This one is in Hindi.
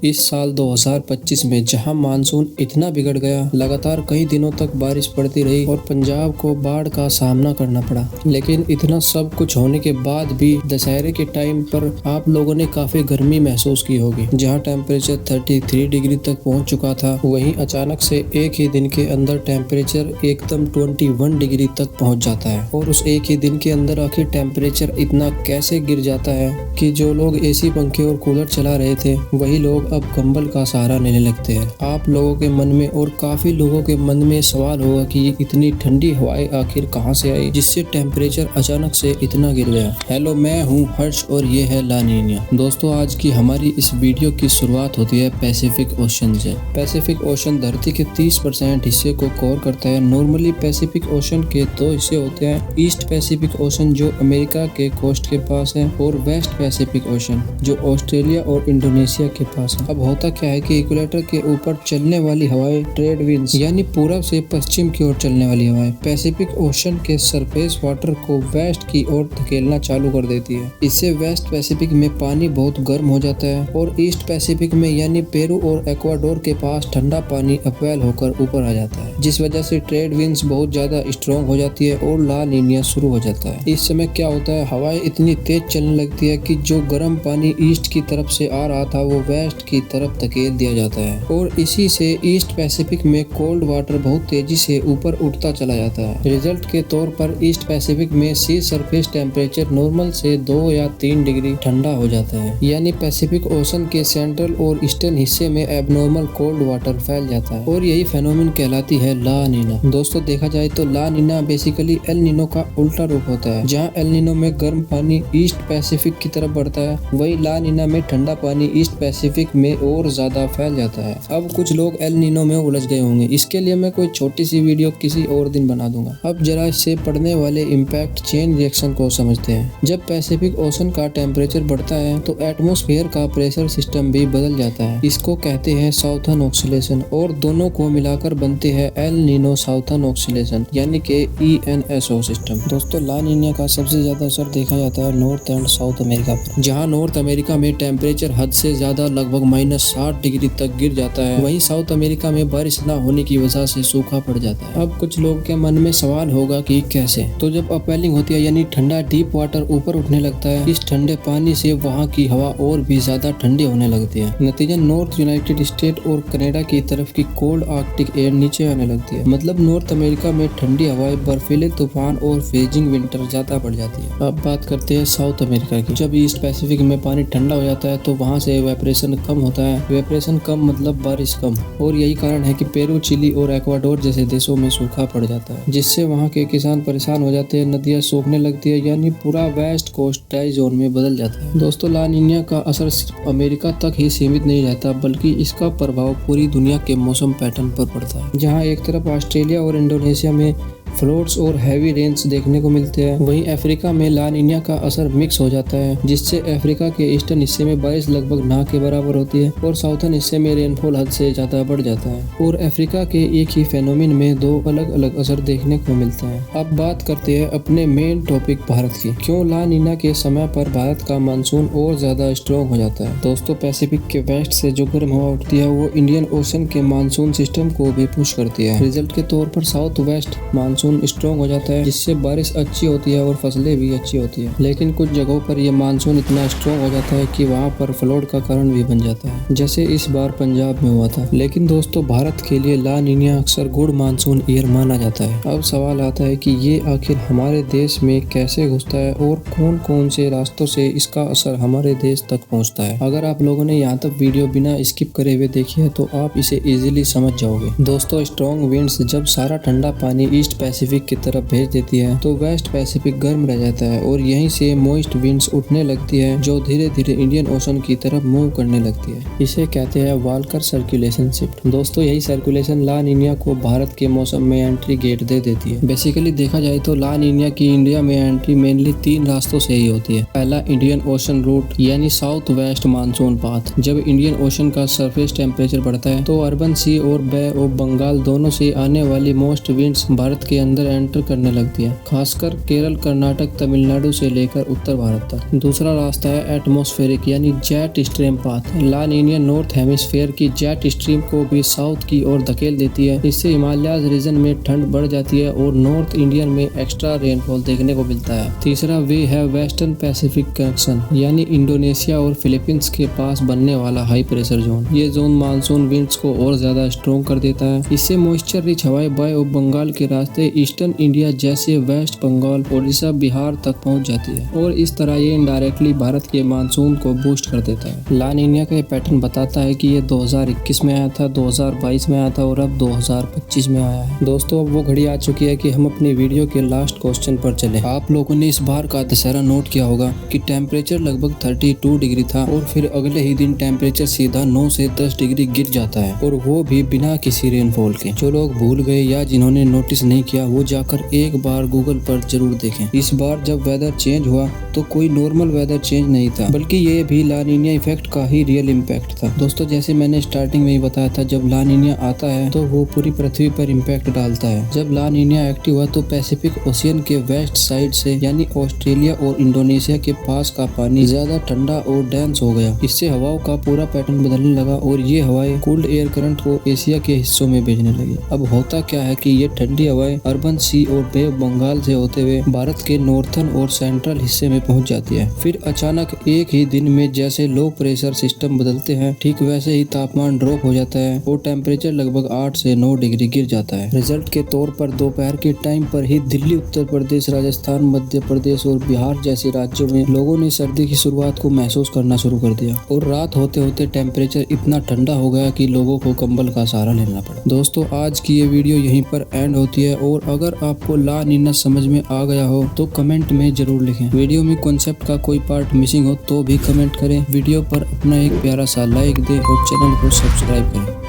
इस साल 2025 में जहां मानसून इतना बिगड़ गया, लगातार कई दिनों तक बारिश पड़ती रही और पंजाब को बाढ़ का सामना करना पड़ा। लेकिन इतना सब कुछ होने के बाद भी दशहरे के टाइम पर आप लोगों ने काफी गर्मी महसूस की होगी। जहां टेम्परेचर 33 डिग्री तक पहुंच चुका था, वहीं अचानक से एक ही दिन के अंदर टेम्परेचर एकदम 21 डिग्री तक पहुंच जाता है। और उस एक ही दिन के अंदर आखिर टेम्परेचर इतना कैसे गिर जाता है कि जो लोग एसी, पंखे और कूलर चला रहे थे, वही लोग अब कंबल का सहारा लेने लगते हैं। आप लोगों के मन में और काफी लोगों के मन में सवाल होगा कि ये इतनी ठंडी हवाएं आखिर कहां से आई, जिससे टेम्परेचर अचानक से इतना गिर गया। हेलो, मैं हूं हर्ष और ये है ला नीनिया। दोस्तों, आज की हमारी इस वीडियो की शुरुआत होती है पैसिफिक ओशन से। पैसिफिक ओशन धरती के 30% हिस्से को कवर करता है। नॉर्मली पैसिफिक ओशन के दो हिस्से होते हैं, ईस्ट पैसिफिक ओशन जो अमेरिका के कोस्ट के पास है और वेस्ट पैसिफिक ओशन जो ऑस्ट्रेलिया और इंडोनेशिया के पास है। अब होता क्या है कि इक्वेटर के ऊपर चलने वाली हवाएं ट्रेड विंड्स यानी पूरब से पश्चिम की ओर चलने वाली हवाएं पैसिफिक ओशन के सरफेस वाटर को वेस्ट की ओर धकेलना चालू कर देती है। इससे वेस्ट पैसिफिक में पानी बहुत गर्म हो जाता है और ईस्ट पैसिफिक में यानी पेरू और एक्वाडोर के पास ठंडा पानी अपवेल होकर ऊपर आ जाता है, जिस वजह से ट्रेड विंड्स बहुत ज्यादा स्ट्रॉन्ग हो जाती है और ला नीनिया शुरू हो जाता है। इस समय क्या होता है, हवाएं इतनी तेज चलने लगती है कि जो गर्म पानी ईस्ट की तरफ से आ रहा था वो वेस्ट की तरफ धकेल दिया जाता है और इसी से ईस्ट पैसिफिक में कोल्ड वाटर बहुत तेजी से ऊपर उठता चला जाता है। रिजल्ट के तौर पर ईस्ट पैसिफिक में सी सरफेस टेम्परेचर नॉर्मल से 2 या 3 डिग्री ठंडा हो जाता है, यानी पैसिफिक ओशन के सेंट्रल और ईस्टर्न हिस्से में एबनॉर्मल कोल्ड वाटर फैल जाता है और यही फेनोमेन कहलाती है ला नीना। दोस्तों, देखा जाए तो ला नीना बेसिकली एल नीनो का उल्टा रूप होता है। जहाँ एल नीनो में गर्म पानी ईस्ट पैसिफिक की तरफ बढ़ता है, वही ला नीना में ठंडा पानी ईस्ट पैसिफिक में और ज्यादा फैल जाता है। अब कुछ लोग एल नीनो में उलझ गए होंगे, इसके लिए मैं कोई छोटी सी वीडियो किसी और दिन बना दूंगा। अब जरा इससे पड़ने वाले इम्पैक्ट चेन रिएक्शन को समझते हैं। जब पैसिफिक ओशन का टेम्परेचर बढ़ता है तो एटमॉस्फेयर का प्रेशर सिस्टम भी बदल जाता है। इसको कहते हैं साउथर्न ऑक्सीलेशन और दोनों को मिलाकर बनते हैं एल नीनो साउथर्न ऑक्सीलेशन यानी कि ENSO सिस्टम। दोस्तों, ला नीनिया का सबसे ज्यादा असर देखा जाता है नॉर्थ एंड साउथ अमेरिका पर। जहां नॉर्थ अमेरिका में टेम्परेचर हद से ज्यादा लगभग -60 डिग्री तक गिर जाता है, वहीं साउथ अमेरिका में बारिश न होने की वजह से सूखा पड़ जाता है। अब कुछ लोगों के मन में सवाल होगा कि कैसे। तो जब अपवेलिंग होती है यानी ठंडा डीप वाटर ऊपर उठने लगता है, इस ठंडे पानी से वहाँ की हवा और भी ज्यादा ठंडी होने लगती है। नतीजा नॉर्थ यूनाइटेड स्टेट और कनाडा की तरफ की कोल्ड आर्कटिक एयर नीचे आने लगती है। मतलब नॉर्थ अमेरिका में ठंडी हवाएं, बर्फीले तूफान और फ्रीजिंग विंटर ज्यादा बढ़ जाती है। अब बात करते हैं साउथ अमेरिका की। जब ईस्ट पैसिफिक में पानी ठंडा हो जाता है तो वहाँ से इवेपोरेशन कम होता है। इवेपोरेशन कम मतलब बारिश कम, और यही कारण है कि पेरू, चिली और एक्वाडोर जैसे देशों में सूखा पड़ जाता है, जिससे वहाँ के किसान परेशान हो जाते हैं। नदियाँ सूखने लगती है यानी पूरा वेस्ट कोस्ट ड्राई जोन में बदल जाता है। दोस्तों, ला नीनिया का असर सिर्फ अमेरिका तक ही सीमित नहीं रहता, बल्कि इसका प्रभाव पूरी दुनिया के मौसम पैटर्न पर पड़ता है। जहाँ एक तरफ ऑस्ट्रेलिया और इंडोनेशिया में फ्लोड्स और हैवी रेन्स देखने को मिलते हैं, वहीं अफ्रीका में ला नीनिया का असर मिक्स हो जाता है, जिससे अफ्रीका के ईस्टर्न हिस्से में बारिश लगभग ना के बराबर होती है और साउथर्न हिस्से में रेनफॉल हद से ज्यादा बढ़ जाता है। और अफ्रीका के एक ही फेनोमेन में दो अलग अलग असर देखने को मिलते हैं। अब बात करते हैं अपने मेन टॉपिक भारत की। क्यों ला नीना के समय पर भारत का मानसून और ज्यादा स्ट्रॉन्ग हो जाता है। दोस्तों, पैसिफिक के वेस्ट से जो गर्म हवा उठती है वो इंडियन ओशन के मानसून सिस्टम को भी पुश करती है। रिजल्ट के तौर पर साउथ वेस्ट मानसून स्ट्रॉन्ग हो जाता है, जिससे बारिश अच्छी होती है और फसलें भी अच्छी होती है। लेकिन कुछ जगहों पर यह मानसून इतना स्ट्रॉन्ग हो जाता है कि वहां पर फ्लड का कारण भी बन जाता है, जैसे इस बार पंजाब में हुआ था। लेकिन दोस्तों, भारत के लिए ला नीनिया अक्सर गुड मानसून ईयर माना जाता है। अब सवाल आता है कि ये आखिर हमारे देश में कैसे घुसता है और कौन कौन से रास्तों से इसका असर हमारे देश तक पहुँचता है। अगर आप लोगों ने यहाँ तक वीडियो बिना स्किप करे हुए देखी है तो आप इसे इजीली समझ जाओगे। दोस्तों, स्ट्रॉन्ग विंड्स जब सारा ठंडा पानी ईस्ट पैसिफिक की तरफ भेज देती है तो वेस्ट पैसिफिक गर्म रह जाता है और यहीं से मॉइस्ट विंड्स उठने लगती है, जो धीरे धीरे इंडियन ओशन की तरफ मूव करने लगती है। इसे कहते हैं वाल्कर सर्कुलेशन शिफ्ट। दोस्तों, यही सर्कुलेशन ला नीनिया को भारत के मौसम में एंट्री गेट दे देती है। बेसिकली देखा जाए तो ला नीनिया की इंडिया में एंट्री मेनली 3 रास्तों से ही होती है। पहला, इंडियन ओशन रूट यानी साउथ वेस्ट मानसून पाथ। जब इंडियन ओशन का सरफेस टेम्परेचर बढ़ता है तो अर्बन सी और बे ऑफ बंगाल दोनों से आने वाली मोस्ट विंड्स भारत के अंदर एंटर करने लगती है, खासकर केरल, कर्नाटक, तमिलनाडु से लेकर उत्तर भारत तक। दूसरा रास्ता है एटमॉस्फेरिक यानी जेट स्ट्रीम पाथ। ला नीनिया नॉर्थ हेमिस्फेयर की जेट स्ट्रीम को भी साउथ की ओर धकेल देती है। इससे हिमालयाज रीजन में ठंड बढ़ जाती है और नॉर्थ इंडियन में एक्स्ट्रा रेनफॉल देखने को मिलता है। तीसरा वे है वेस्टर्न पैसिफिक कनेक्शन यानी इंडोनेशिया और फिलीपींस के पास बनने वाला हाई प्रेशर जोन। ये जोन मानसून विंड्स को और ज्यादा स्ट्रॉन्ग कर देता है। इससे मॉइस्चर रिच हवाएं बाय ऑफ बंगाल के रास्ते ईस्टर्न इंडिया जैसे वेस्ट बंगाल, ओडिशा, बिहार तक पहुंच जाती है और इस तरह ये इनडायरेक्टली भारत के मानसून को बूस्ट कर देता है। ला नीनिया का पैटर्न बताता है कि ये 2021 में आया था, 2022 में आया था और अब 2025 में आया है। दोस्तों अब वो घड़ी आ चुकी है कि हम अपनी वीडियो के लास्ट क्वेश्चन पर चले। आप लोगों ने इस बार का दशहरा नोट किया होगा कि टेम्परेचर लगभग 32 डिग्री था और फिर अगले ही दिन टेम्परेचर सीधा 9 से 10 डिग्री गिर जाता है और वो भी बिना किसी रेनफॉल के। जो लोग भूल गए या जिन्होंने नोटिस नहीं किया वो जाकर एक बार गूगल पर जरूर देखें। इस बार जब वेदर चेंज हुआ तो कोई नॉर्मल वेदर चेंज नहीं था, बल्कि ये भी ला नीनिया इफेक्ट का ही रियल इम्पैक्ट था। दोस्तों जैसे मैंने स्टार्टिंग में ही बताया था, जब ला नीनिया आता है तो वो पूरी पृथ्वी पर इम्पैक्ट डालता है। जब ला नीनिया एक्टिव हुआ तो पैसिफिक ओशियन के वेस्ट साइड से यानी ऑस्ट्रेलिया और इंडोनेशिया के पास का पानी ज्यादा ठंडा और डेंस हो गया। इससे हवाओं का पूरा पैटर्न बदलने लगा और ये हवाएं कोल्ड एयर करंट को एशिया के हिस्सों में भेजने लगी। अब होता क्या है कि ये ठंडी हवाएं अर्बन सी और बे ऑफ बंगाल से होते हुए भारत के नॉर्थर्न और सेंट्रल हिस्से में पहुंच जाती है। फिर अचानक एक ही दिन में जैसे लो प्रेशर सिस्टम बदलते हैं, ठीक वैसे ही तापमान ड्रॉप हो जाता है और टेम्परेचर लगभग 8 से 9 डिग्री गिर जाता है। रिजल्ट के तौर पर दोपहर के टाइम पर ही दिल्ली, उत्तर प्रदेश, राजस्थान, मध्य प्रदेश और बिहार जैसे राज्यों में लोगों ने सर्दी की शुरुआत को महसूस करना शुरू कर दिया और रात होते होते टेम्परेचर इतना ठंडा हो गया कि लोगों को कंबल का सहारा लेना पड़ा। दोस्तों आज की ये वीडियो यहीं पर एंड होती है और अगर आपको ला नीनिया समझ में आ गया हो तो कमेंट में जरूर लिखें। वीडियो में कॉन्सेप्ट का कोई पार्ट मिसिंग हो तो भी कमेंट करें। वीडियो पर अपना एक प्यारा सा लाइक दें और चैनल को सब्सक्राइब करें।